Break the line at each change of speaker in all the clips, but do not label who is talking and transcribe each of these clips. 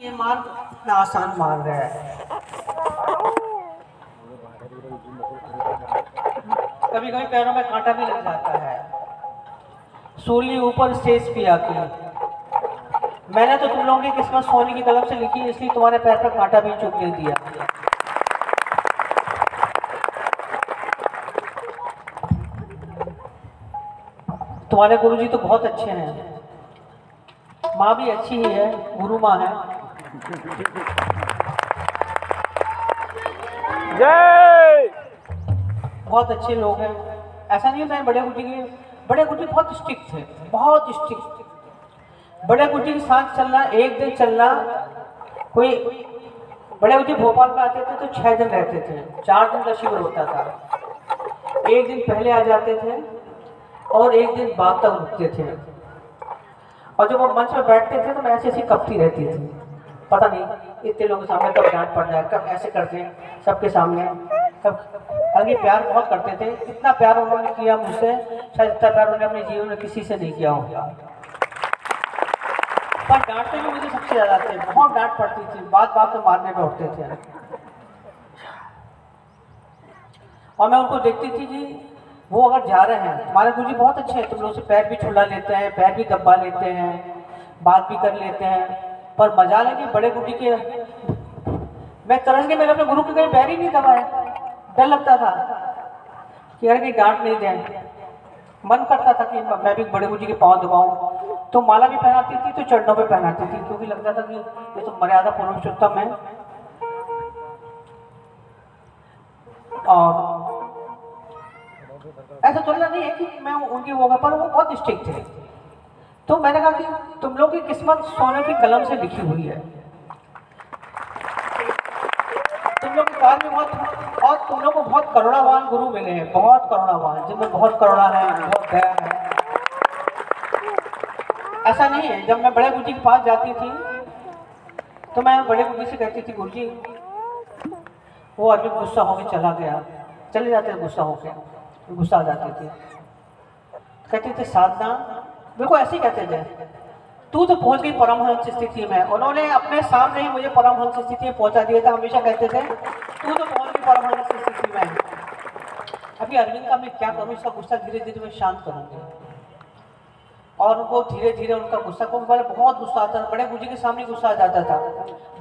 ये मार्ग इतना आसान मार्ग है। कभी कभी पैरों में कांटा भी लग जाता है। सूली ऊपर स्टेज पे आके मैंने तो तुम लोगों की किस्मत सोने की कलम से लिखी, इसलिए तुम्हारे पैर पर कांटा भी चुभ ले दिया। तुम्हारे गुरुजी तो बहुत अच्छे हैं, माँ भी अच्छी ही है, गुरु माँ है।
जय।
बहुत अच्छे लोग हैं। ऐसा नहीं होता है बड़े गुरुजी बहुत स्ट्रिक्ट थे, बहुत स्ट्रिक्ट। बड़े गुरुजी के साथ चलना, एक दिन चलना। कोई बड़े गुरुजी भोपाल में आते थे तो 6 दिन रहते थे, 4 दिन का शिविर होता था। एक दिन पहले आ जाते थे और एक दिन बाद तक रुकते थे। और जब वो मंच में बैठते थे तो मैं ऐसी कपती रहती थी, पता नहीं इतने लोगों के सामने कब डांट पड़ जाए, कब ऐसे करते हैं सबके सामने, कब। हालांकि प्यार बहुत करते थे, इतना प्यार उन्होंने किया मुझसे, शायद इतना प्यार उन्होंने अपने जीवन में किसी से नहीं किया होगा। पर डांटते भी मुझे सबसे ज्यादा थे, बहुत डांट पड़ती थी, बात बात में मारने में उठते थे। और मैं उनको देखती थी कि वो अगर जा रहे हैं, तुम्हारे गुरुजी बहुत अच्छे हैं, तुम लोग से पैर भी छुला लेते हैं, पैर भी दबा लेते हैं, बात भी कर लेते हैं। पर मजाल है कि बड़े गुरुजी के, मैं तरस के मैंने अपने गुरु के कहीं पैर ही नहीं दबाया। डर लगता था कि यार कहीं डांट नहीं दें। मन करता था कि मैं भी बड़े गुरुजी के पाँव दबाऊं। तो माला भी पहनाती थी तो चरणों पे पहनाती थी, क्योंकि लगता था कि ये तो मर्यादा पुरुषोत्तम है। और ऐसा तुलना नहीं है कि मैं उनकी वो, पर वो बहुत स्ट्रिक्ट थे। तो मैंने कहा कि तुम लोग की किस्मत सोने की कलम से लिखी हुई है, तुम लोग के कार्य में बहुत, और तुम लोग को बहुत करुणावान गुरु मिले हैं, बहुत करुणावान, जिनमें बहुत करुणा है, बहुत दया है। ऐसा नहीं है, जब मैं बड़े गुरुजी के पास जाती थी तो मैं बड़े गुरुजी से कहती थी, गुरुजी वो आदमी गुस्सा होकर चला गया, चले जाते थे गुस्सा होकर, गुस्सा आ जाती थी। कहते थे साधना, मेरे को ऐसे ही कहते थे, तू तो पहुंच गई परमहंस स्थिति में। उन्होंने अपने सामने ही मुझे परमहंस स्थिति में पहुंचा दिया था। हमेशा कहते थे तू तो पहुंच गई परमहंस स्थिति में। अभी अरविंद का मैं क्या करूं, इसका गुस्सा धीरे धीरे मैं शांत करूंगी। और उनको धीरे धीरे उनका गुस्सा को, बहुत गुस्सा आता था, बड़े गुरुजी के सामने गुस्सा आ जाता था,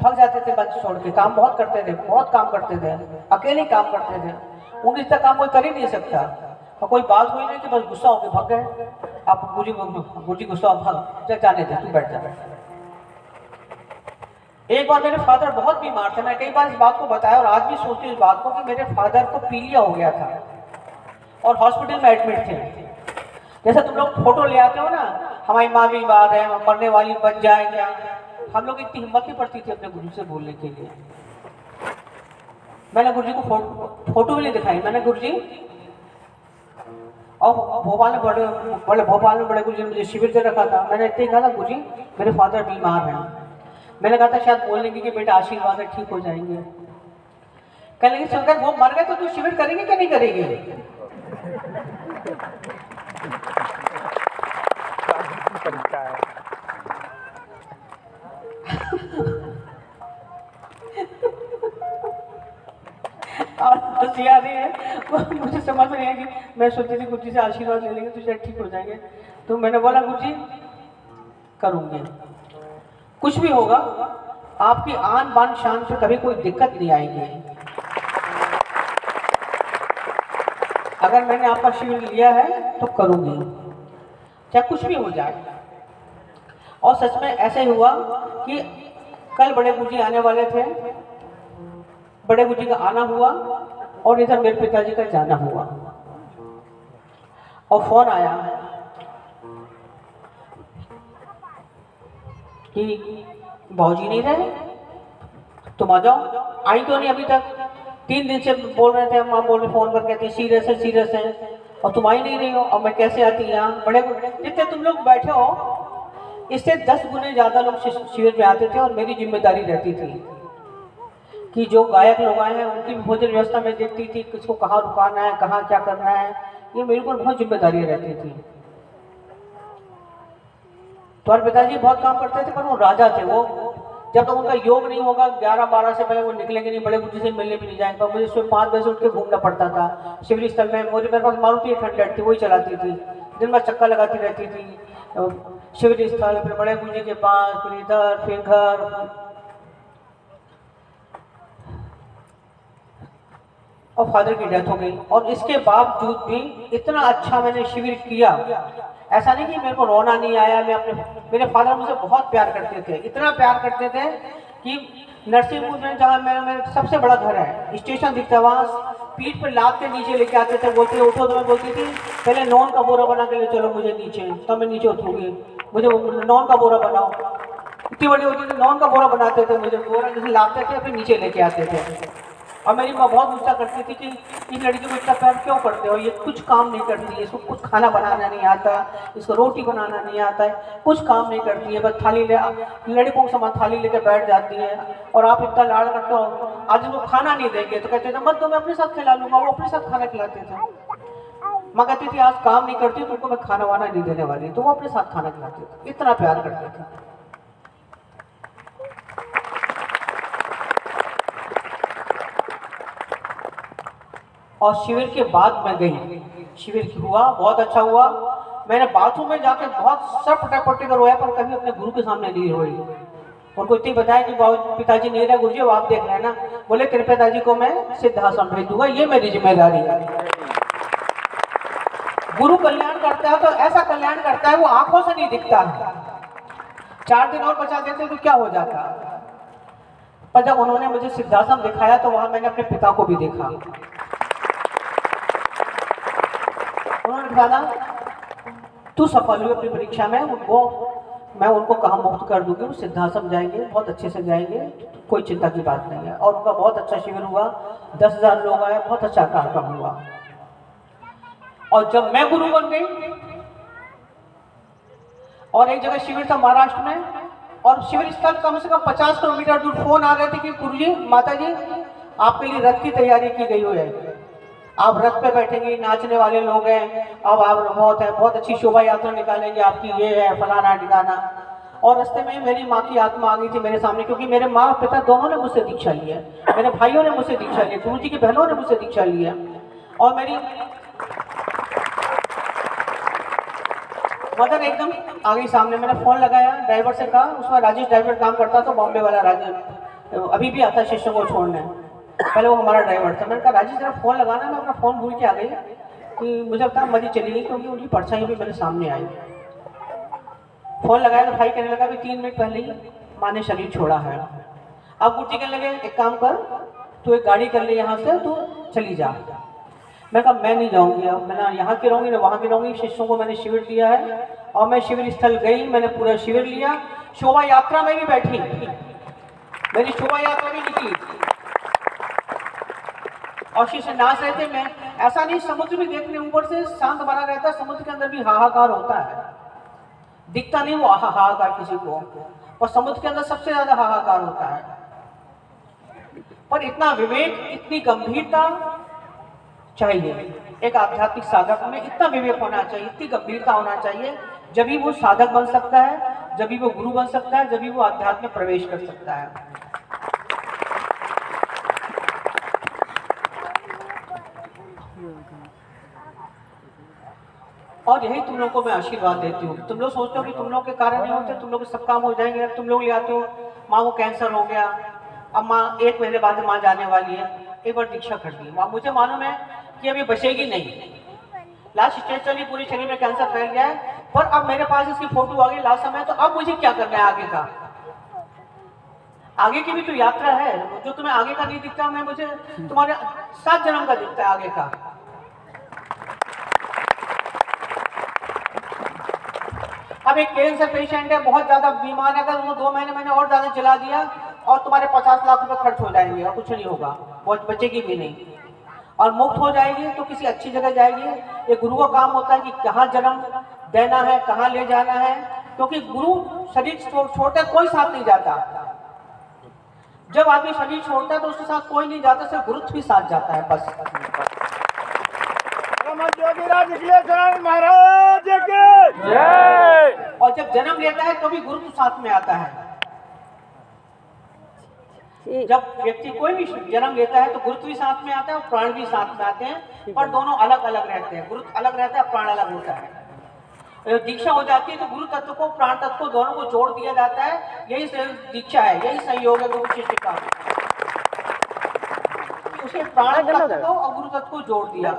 भाग जाते थे मंच छोड़ के। काम बहुत करते थे, बहुत काम करते थे, अकेले काम करते थे, उनके इतना काम कोई कर ही नहीं सकता। और कोई बात हुई नहीं कि बस गुस्सा होकर भाग गए, आप गुरुजी गुस्सा भाग जाने थे, तू बैठ जा। एक बार मेरे फादर बहुत बीमार थे, मैं कई बार इस बात को बताया और आज भी सोचती हूँ इस बात को कि मेरे फादर को पीलिया हो गया था और हॉस्पिटल में एडमिट थे। जैसे तुम लोग फोटो ले आते हो ना, हमारी माँ बीमार है, मरने वाली बन जाए क्या, हम लोग इतनी हिम्मत नहीं पड़ती थी अपने गुरु से बोलने के लिए। मैंने गुरुजी को फोटो भी नहीं दिखाई। मैंने गुरुजी, और भोपाल में भोपाल में बड़े गुरुजी ने मुझे शिविर दे रखा था, मैंने इतने ही कहा था, गुरुजी मेरे फादर बीमार हैं। मैंने कहा था शायद बोलने की कि बेटा आशीर्वाद है, ठीक हो जाएंगे। कहने लगी सुनकर वो मर गए तो तू शिविर करेंगे क्या नहीं करेंगे? आ रही है, मुझे समझ नहीं है कि मैं सोचती थी गुरुजी से आशीर्वाद ले लेंगे तो शायद ठीक हो जाएंगे। तो मैंने बोला गुरुजी करूंगी, कुछ भी होगा आपकी आन बान शान से कभी कोई दिक्कत नहीं आएगी। अगर मैंने आपका शिविर लिया है तो करूंगी, चाहे कुछ भी हो जाए। और सच में ऐसे ही हुआ कि कल बड़े गुरुजी आने वाले थे, बड़े गुरुजी का आना हुआ और इधर मेरे पिताजी का जाना हुआ। और फोन आया कि बाबूजी नहीं रहे, तुम आ जाओ। आई क्यों नहीं अभी तक? 3 दिन से बोल रहे थे, माँ बोल रहे फोन पर, कहते सीरियस है सीरियस है, और तुम आई नहीं रही हो। और मैं कैसे आती यहाँ? बड़े जितने तुम लोग बैठे हो इससे 10 गुने ज्यादा लोग शिविर में आते थे और मेरी जिम्मेदारी रहती थी कि जो गायक लोग आए हैं उनकी भोजन व्यवस्था में देखती थी, किसको कहाँ रुकाना है, कहाँ क्या करना है, ये मेरे को बहुत जिम्मेदारी रहती थी। तुम्हारे पिताजी बहुत काम करते थे, पर वो राजा थे, वो जब तक उनका योग नहीं होगा 11-12 से पहले वो निकलेंगे नहीं, बड़े गुरुजी से मिलने भी नहीं जाएंगे। तो मुझे सुबह 5 बजे से उठ के घूमना पड़ता था शिविर स्थल में। मेरे पास मारुति 800 थी, वही चलाती थी, दिन भर चक्कर लगाती रहती थी शिविर स्थल, फिर बड़े गुरुजी के पास, फिर इधर, फिर घर। और फादर की डेथ हो गई। और इसके बावजूद भी इतना अच्छा मैंने शिविर किया, ऐसा नहीं कि मेरे को रोना नहीं आया। मेरे फादर मुझे बहुत प्यार करते थे, इतना प्यार करते थे कि नरसिंहपुर में जहाँ मेरा सबसे बड़ा घर है, स्टेशन दिखता है, वहाँ पीठ पर लाद के नीचे लेके आते थे। बोलते उठो, तो मैं बोलती थी पहले नॉन का बोरा बना के ले चलो मुझे नीचे, तब मैं नीचे उतरूंगी, मुझे नॉन का बोरा बनाओ। इतनी बड़ी होती थी, नॉन का बोरा बनाते थे, मुझे बोरा जैसे लाते थे फिर नीचे लेके आते थे। और मेरी माँ बहुत गुस्सा करती थी कि इस लड़की को इतना प्यार क्यों करते हो, ये कुछ काम नहीं करती है, इसको कुछ खाना बनाना नहीं आता, इसको रोटी बनाना नहीं आता है, कुछ काम नहीं करती है, बस थाली लड़कों के समान थाली लेकर बैठ जाती है। और आप इतना लाड़ करते हो, आज उनको खाना नहीं देंगे तो कहते थे मत दो, मैं अपने साथ खिला लूँगा। वो अपने साथ खाना खिलाते थे। माँ कहती थी आज काम नहीं करती तो उनको मैं खाना वाना नहीं देने वाली, तो वो अपने साथ खाना खिलाते थे, इतना प्यार करते थे। और शिविर के बाद मैं गई, शिविर हुआ बहुत अच्छा हुआ। मैंने बाथरूम में जाकर बहुत सब पटापटी कर रोया, पर कभी अपने गुरु के सामने नहीं रोई। उनको इतनी बताया कि पिताजी नहीं रहे गुरुजी, आप देख लेना। बोले तेरे पिताजी को मैं सिद्धाश्रम भेज दूंगा, ये मेरी जिम्मेदारी है। गुरु कल्याण करता है तो ऐसा कल्याण करता है वो आंखों से नहीं दिखता है। 4 दिन और बचा देते तो क्या हो जाता। पर जब उन्होंने मुझे सिद्धाश्रम दिखाया तो वहां मैंने अपने पिता को भी देखा। उन्होंने कहा तू सफल हुई अपनी परीक्षा में, वो मैं उनको कहाँ मुक्त कर दूंगी, वो सिद्धाश्रम जाएंगे, बहुत अच्छे से जाएंगे, कोई चिंता की बात नहीं है। और उनका बहुत अच्छा शिविर हुआ, 10,000 लोग आए, बहुत अच्छा कार्यक्रम हुआ। और जब मैं गुरु बन गई, और एक जगह शिविर था महाराष्ट्र में, और शिविर स्थल कम से कम 50 किलोमीटर दूर फोन आ रहे थे कि गुरुजी माता जी आपके लिए रथ की तैयारी की गई हुई है, आप रथ पे बैठेंगे, नाचने वाले लोग हैं, अब आप बहुत अच्छी शोभा यात्रा निकालेंगे आपकी, ये है फलाना ठिकाना। और रास्ते में मेरी माँ की आत्मा आ गई थी मेरे सामने, क्योंकि मेरे माँ पिता दोनों ने मुझसे दीक्षा ली है, मेरे भाइयों ने मुझसे दीक्षा ली है, गुरुजी की बहनों ने मुझसे दीक्षा ली है। और मेरी मदर एकदम आ गई सामने। मैंने फोन लगाया, ड्राइवर से कहा, उसमें राजेश ड्राइवर काम करता था, बॉम्बे वाला राजेश, अभी भी आता है शिष्यों को छोड़ने, पहले वो हमारा ड्राइवर था। मैंने कहा राजेश जरा फोन लगाना, मैं अपना फोन भूल के आ गई कि मुझे लगता है मरी चली गई, क्योंकि उनकी परछाई भी मेरे सामने आई। फोन लगाया तो भाई कहने लगा भी 3 मिनट पहले ही माँ ने शरीर छोड़ा है। अब गुरुजी कहने लगे एक काम कर, तू एक गाड़ी कर ले यहाँ से, तू चली जा। मैं कहा मैं नहीं जाऊंगी, अब मैं ना यहाँ की रहूंगी ना वहाँ की रहूंगी, शिष्यों को मैंने शिविर दिया है। और मैं शिविर स्थल गई, मैंने पूरा शिविर लिया, शोभा यात्रा में भी बैठी, मेरी शोभा यात्रा भी निकली और शिष्य नाच रहे थे। मैं ऐसा नहीं, समुद्र भी देखने ऊपर से शांत बना रहता है, समुद्र के अंदर भी हाहाकार होता है, दिखता नहीं वो हाहाकार किसी को, और समुद्र के अंदर सबसे ज्यादा हाहाकार होता है। पर इतना विवेक, इतनी गंभीरता चाहिए एक आध्यात्मिक साधक में, इतना विवेक होना चाहिए, इतनी गंभीरता होना चाहिए, जब भी वो साधक बन सकता है, जब भी वो गुरु बन सकता है, जब भी वो अध्यात्म में प्रवेश कर सकता है। और यही तुम लोगों को मैं आशीर्वाद देती हूँ। तुम लोग सोचते हो कि तुम लोग के कारण नहीं होते, तुम लोग के सब काम हो जाएंगे। तुम लोग ले आते हो, माँ को कैंसर हो गया, अब माँ 1 महीने बाद माँ जाने वाली है, एक बार दीक्षा कर दी, माँ मुझे मालूम है कि अभी बचेगी नहीं, लास्ट स्टेज चली, पूरी शरीर में कैंसर फैल गया है, पर अब मेरे पास इसकी फोटो आ गई लास्ट समय, तो अब मुझे क्या करना है आगे का। आगे की भी तो यात्रा है, जो तुम्हें आगे का नहीं दिखता, मैं मुझे तुम्हारे 7 जन्म का दिखता है आगे का। अब एक कैंसर पेशेंट है, बहुत ज्यादा बीमार है, अगर उसको 2 महीने मैंने और ज्यादा चला दिया और तुम्हारे 50 लाख रुपए खर्च हो जाएंगे और कुछ नहीं होगा, वो बचेगी भी नहीं, और मुक्त हो जाएगी तो किसी अच्छी जगह जाएगी। ये गुरु का काम होता है कि कहाँ जन्म देना है, कहाँ ले जाना है, क्योंकि गुरु शरीर छोड़कर कोई साथ नहीं जाता। जब आदमी शरीर छोड़ता है तो उसके साथ कोई नहीं जाता, सिर्फ गुरु भी साथ जाता है बस। महाराज के। और जब जन्म लेता है तो भी गुरु साथ में आता है। जब व्यक्ति कोई भी जन्म लेता है तो गुरुत्व भी साथ में आता है और प्राण भी साथ में आते हैं, पर दोनों अलग अलग रहते हैं। गुरुत्व अलग रहता है, प्राण अलग होता है। दीक्षा हो जाती है तो गुरु तत्व को प्राण तत्व को दोनों को जोड़ दिया जाता है। यही दीक्षा है, यही संयोग है गुरु शिष्य का। उसे प्राण तत्व को और गुरु तत्व को जोड़ दिया।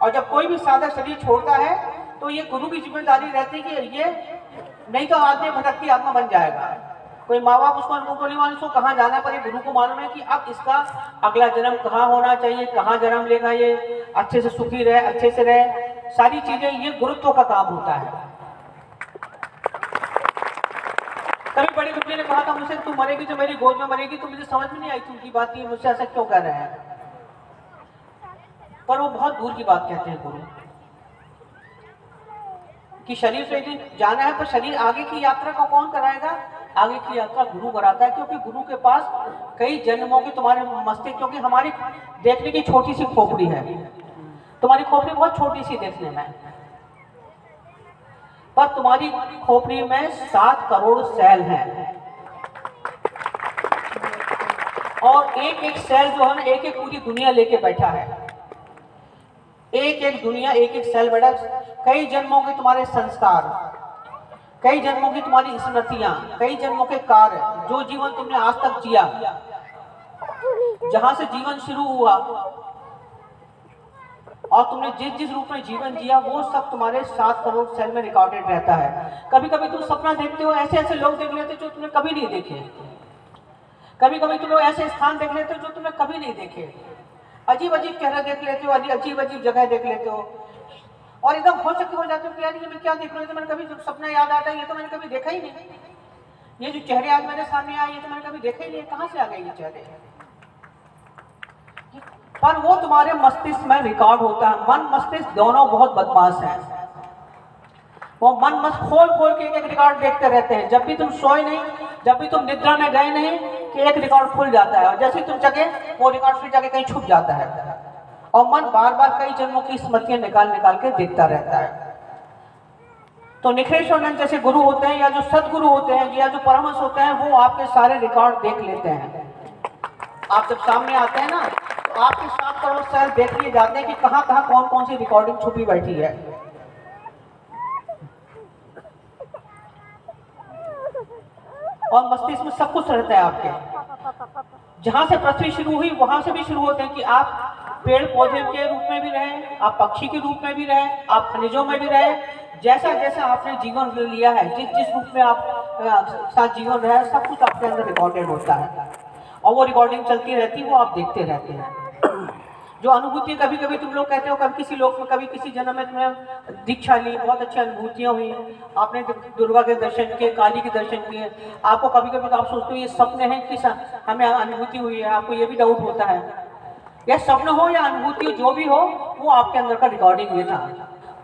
और जब कोई भी साधक शरीर छोड़ता है तो ये गुरु की जिम्मेदारी रहती है कि ये नहीं तो आदमी भटकती आत्मा बन जाएगा। कोई माँ बाप उसको अनुभव को नहीं मालूम, उसको कहाँ जाना, पर ये गुरु को मालूम है कि अब इसका अगला जन्म कहाँ होना चाहिए, कहाँ जन्म लेगा, ये अच्छे से सुखी रहे, अच्छे से रहे। सारी चीजें ये गुरुत्व का काम होता है। कभी बड़ी गुरु ने कहा था मुझसे, तू मरेगी तो मेरी गोद में मरेगी, तो मुझे समझ में नहीं आई तुमकी बात, ये मुझसे ऐसा क्यों कर रहे हैं। पर वो बहुत दूर की बात कहते हैं गुरु, कि शरीर से एक दिन जाना है, पर शरीर आगे की यात्रा को कौन कराएगा। आगे की यात्रा गुरु कराता है, क्योंकि गुरु के पास कई जन्मों की तुम्हारे मस्तिष्क, क्योंकि हमारी देखने की छोटी सी खोपड़ी है, तुम्हारी खोपड़ी बहुत छोटी सी देखने में, पर तुम्हारी खोपड़ी में 7 करोड़ सेल हैं। और एक एक सेल जो है ना, एक एक पूरी दुनिया लेके बैठा है। एक एक दुनिया, एक एक सेल बैठा। कई जन्मों के तुम्हारे संस्कार, कई जन्मों की तुम्हारी स्मृतियां, कई जन्मों के कार्य, जो जीवन तुमने आज तक जिया, जहां से जीवन शुरू हुआ और तुमने जिस जिस रूप में जीवन जिया, वो सब तुम्हारे 7 करोड़ सेल में रिकॉर्डेड रहता है। कभी कभी तुम सपना देखते हो, ऐसे ऐसे लोग देख लेते जो तुमने कभी नहीं देखे। कभी कभी तुम लोग ऐसे स्थान देख लेते हो जो तुमने कभी नहीं देखे। अजीब अजीब चेहरा देख लेते हो, अजीब अजीब जगह देख लेते हो, और एकदम हो चुके हो जाते हो कि यार ये मैं क्या देख रहा हूँ, तो मैंने कभी सपना याद आता है, ये तो मैंने कभी देखा ही नहीं। ये जो चेहरे आज मेरे सामने आए, ये तो मैंने कभी देखा ही नहीं, कहाँ से आ गए ये चेहरे। पर वो तुम्हारे मस्तिष्क में रिकॉर्ड होता है। मन मस्तिष्क दोनों बहुत बदमाश हैं। वो मन मस्त खोल खोल के एक रिकॉर्ड देखते रहते हैं। जब भी तुम सोए नहीं, जब भी तुम निद्रा में गए नहीं, कि एक रिकॉर्ड खुल जाता है, और जैसे ही तुम जगे वो रिकॉर्ड फिर जाके कहीं छुप जाता है। और मन बार बार कई जन्मों की स्मृतियां निकाल निकाल के देखता रहता है। तो निखिलेश्वरानंद जैसे गुरु होते हैं, या जो सदगुरु होते हैं, या जो परमहंस होते हैं, वो आपके सारे रिकॉर्ड देख लेते हैं। आप जब सामने आते हैं ना, तो आपके 7 करोड़ सेल देख लिए जाते हैं कि कहाँ कहाँ कौन कौन सी रिकॉर्डिंग छुपी बैठी है। और मस्तिष्क में सब कुछ रहता है आपके। जहां से पृथ्वी शुरू हुई वहां से भी शुरू होते हैं कि आप पेड़ पौधे के रूप में भी रहे, आप पक्षी के रूप में भी रहे, आप खनिजों में भी रहे। जैसा जैसा आपने जीवन लिया है, जिस जिस रूप में आप साथ जीवन रहे, सब कुछ आपके अंदर रिकॉर्डेड होता है। और वो रिकॉर्डिंग चलती रहती है, वो आप देखते रहते हैं। जो अनुभूति कभी कभी तुम लोग कहते हो, कभी किसी लोग में, कभी किसी जन्म में तुम्हें दीक्षा ली, बहुत अच्छी अनुभूतियाँ हुई, आपने दुर्गा के दर्शन किए, काली के दर्शन किए, आपको कभी कभी तो आप सोचते हो ये सपने हैं कि हमें अनुभूति हुई है। आपको ये भी डाउट होता है, या स्वप्न हो या अनुभूति, जो भी हो, वो आपके अंदर का रिकॉर्डिंग ये था,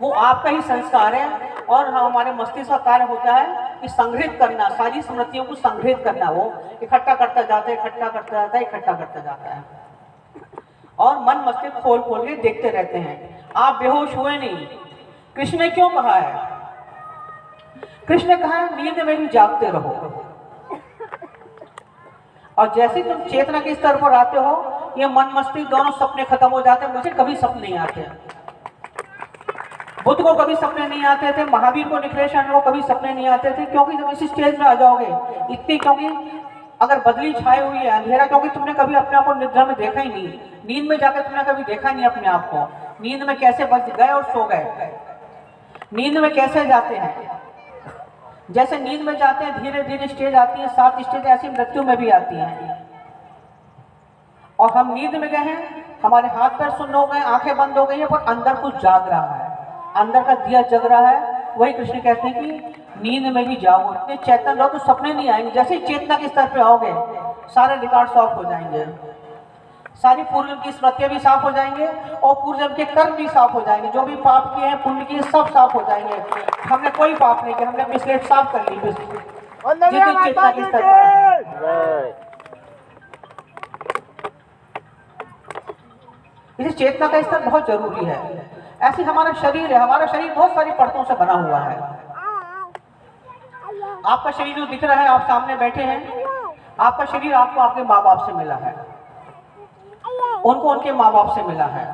वो आपका ही संस्कार है। और हमारे मस्तिष्क का कार्य होता है कि संग्रहित करना, सारी स्मृतियों को संग्रहित करना। वो इकट्ठा करता जाता है, इकट्ठा करता जाता है, इकट्ठा करता जाता है। और मन मस्तिष्क खोल खोल के देखते रहते हैं। आप बेहोश हुए नहीं। कृष्ण ने क्यों कहा है? कृष्ण ने कहा है नींद में भी जागते रहो। और जैसे तुम चेतना के स्तर पर आते हो, ये मन मस्तिष्क दोनों सपने खत्म हो जाते हैं। मुझे कभी सपने नहीं आते। बुद्ध को कभी सपने नहीं आते थे, महावीर को, निखिलेश्वरानंद को कभी सपने नहीं आते थे। क्योंकि जब इसी स्टेज में आ जाओगे इतनी, क्योंकि अगर बदली छाई हुई है, अंधेरा, क्योंकि तुमने कभी अपने आप को निद्रा में देखा ही नहीं। नींद में जाकर तुमने कभी देखा नहीं अपने आप को। नींद में कैसे बच गए और सो गए। नींद में कैसे जाते हैं? जैसे नींद में जाते हैं, धीरे धीरे स्टेज आती है, 7 स्टेज ऐसी मृत्यु में भी आती है। और हम नींद में गए हैं, हमारे हाथ पैर सुन्न हो गए, आंखें बंद हो गई है, पर अंदर कुछ जाग रहा है, अंदर का दिया जग रहा है। वही कृष्ण कहते हैं कि नींद में भी जाओ, इतने चेतन रहो तो सपने नहीं आएंगे। जैसे ही चेतना के स्तर पे आओगे, सारे रिकॉर्ड साफ हो जाएंगे, सारी पूर्व की स्मृतियां भी साफ हो जाएंगे, और पूर्व के कर्म भी साफ हो जाएंगे। जो भी पाप किए हैं, पुण्य किए, सब साफ हो जाएंगे। हमने कोई पाप नहीं किया, हमने अपनी स्लेट साफ कर ली। चेतना के स्तर पर इसे चेतना का स्तर बहुत जरूरी है। ऐसे हमारा शरीर है, हमारा शरीर बहुत सारी परतों से बना हुआ है। आपका शरीर जो दिख रहा है, आप सामने बैठे हैं, आपका शरीर आपको आपके माँ बाप से मिला है, उनको उनके माँ बाप से मिला है।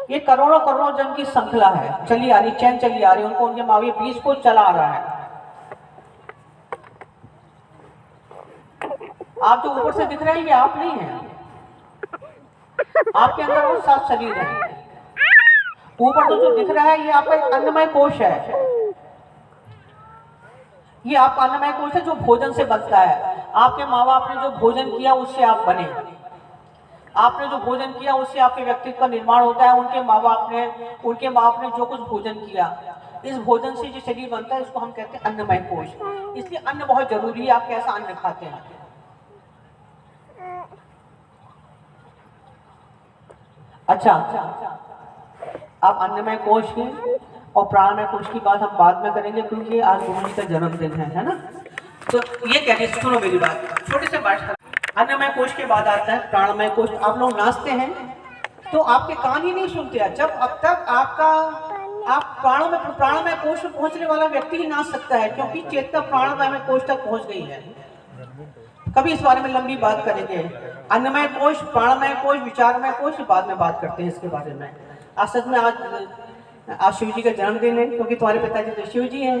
ये करोड़ों करोड़ों जन की श्रृंखला है, चली आ रही, चैन चली आ रही, उनको उनके माँ बाप बीच को चला आ रहा है। आप जो ऊपर से दिख रहे हैं ये आप नहीं हैं, आपके अंदर वो 7 शरीर है। ऊपर तो जो दिख रहा है ये आपका एक अन्नमय कोश है, ये आपका अन्नमय कोश है जो भोजन से बनता है। आपके माँ बाप ने जो भोजन किया उससे आप बने, आपने जो भोजन किया उससे आपके व्यक्तित्व का निर्माण होता है। उनके माँ बाप ने जो कुछ भोजन किया, इस भोजन से जो शरीर बनता है इसको हम कहते हैं अन्नमय कोश। इसलिए अन्न बहुत जरूरी है, आप कैसा अन्न खाते हैं। अच्छा, आप अन्नमय कोश के और प्राणमय कोश की बात हम बाद में करेंगे, क्योंकि आज गुरु जी का जन्मदिन है ना। तो ये कहते, सुनो मेरी बात, छोटे से बात। अन्नमय कोश के बाद आता है प्राणमय कोश। आप लोग नाचते हैं तो आपके कान ही नहीं सुनते। जब अब तक आप प्राणमय कोश में पहुंचने वाला व्यक्ति ही नाच सकता है, क्योंकि चेतना प्राणमय कोश तक पहुंच गई है। कभी इस बारे में लंबी बात करेंगे। अन्नमय कोश, प्राणमय कोश, विचारमय कोश, बाद में बात करते हैं इसके बारे में। आज सच में आज शिव जी का जन्मदिन है, क्योंकि तुम्हारे पिताजी तो शिव जी हैं।